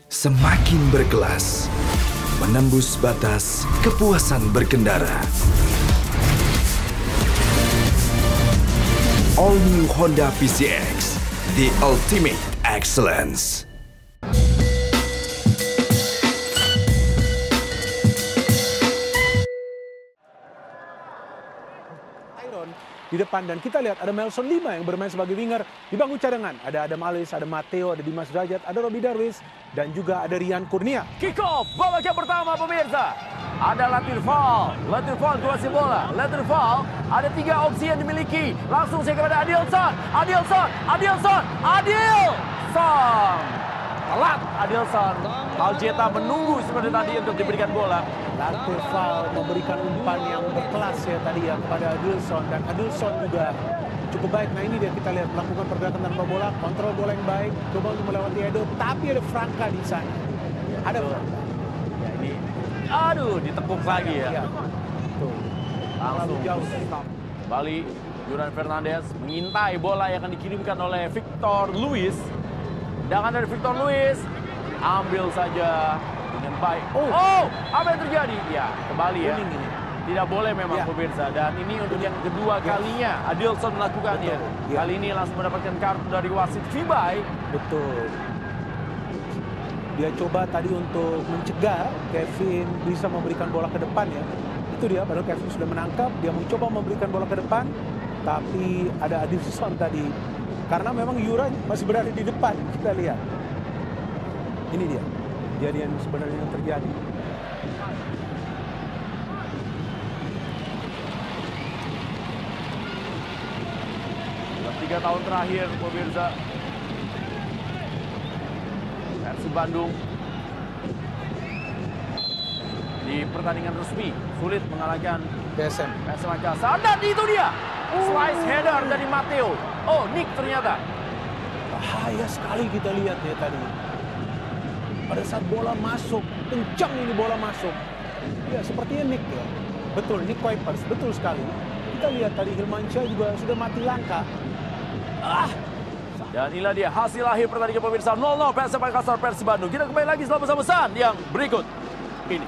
Semakin berkelas, menembus batas kepuasan berkendara. All New Honda PCX, the ultimate excellence. Di depan, dan kita lihat ada Melson Lima yang bermain sebagai winger di bangku cadangan. Ada Adam Alis, ada Matteo, ada Dimas Derajat, ada Robbie Darwis, dan juga ada Rian Kurnia. Kick off babak yang pertama pemirsa. Ada Latin Fall kuasai bola. Latin Fall ada 3 opsi yang dimiliki. Langsung saya kepada Adilson. Telat Adilson. Aljeta menunggu seperti tadi untuk diberikan bola. Latin Fall memberikan umpan yang berkelas ya tadi ya kepada Adilson, dan Adilson juga cukup baik. Nah ini dia, kita lihat melakukan pergerakan tanpa bola, kontrol bola yang baik, coba untuk melewati Edo, tapi ada Franka di sana. Ada Franka. Ya ini, aduh ditekuk lagi ya. Tuh. Langsung jauh. Kembali Juran Fernandes mengintai bola yang akan dikirimkan oleh Victor Luis. Tendangan dari Victor Luis, ambil saja dengan baik. Oh, apa yang terjadi? Ya, kembali ya. Tidak boleh memang pemirsa. Dan ini untuk yang kedua kalinya Adilson melakukannya. Kali ini langsung mendapatkan kartu dari wasit Vibai. Betul. Dia coba tadi untuk mencegah Kevin bisa memberikan bola ke depan ya. Itu dia, padahal Kevin sudah menangkap. Dia mencoba memberikan bola ke depan, tapi ada Adilson tadi. Karena memang Yura masih berada di depan, kita lihat. Ini dia kejadian sebenarnya yang terjadi. Dalam 3 tahun terakhir, pemirsa, Persib Bandung di pertandingan resmi sulit mengalahkan PSM Makassar. Dan itu dia, slice header dari Matteo. Oh, Nick ternyata. Bahaya sekali kita lihat ya tadi. Pada saat bola masuk, kencang ini bola masuk. Ya, sepertinya Nick ya. Betul, Nick Kuipers, betul sekali. Kita lihat tadi Hilmansyah juga sudah mati langkah. Dan inilah dia hasil akhir pertandingan pemirsa 0-0 PSM Makassar Persib Bandung. Kita kembali lagi setelah pesan-pesan yang berikut ini.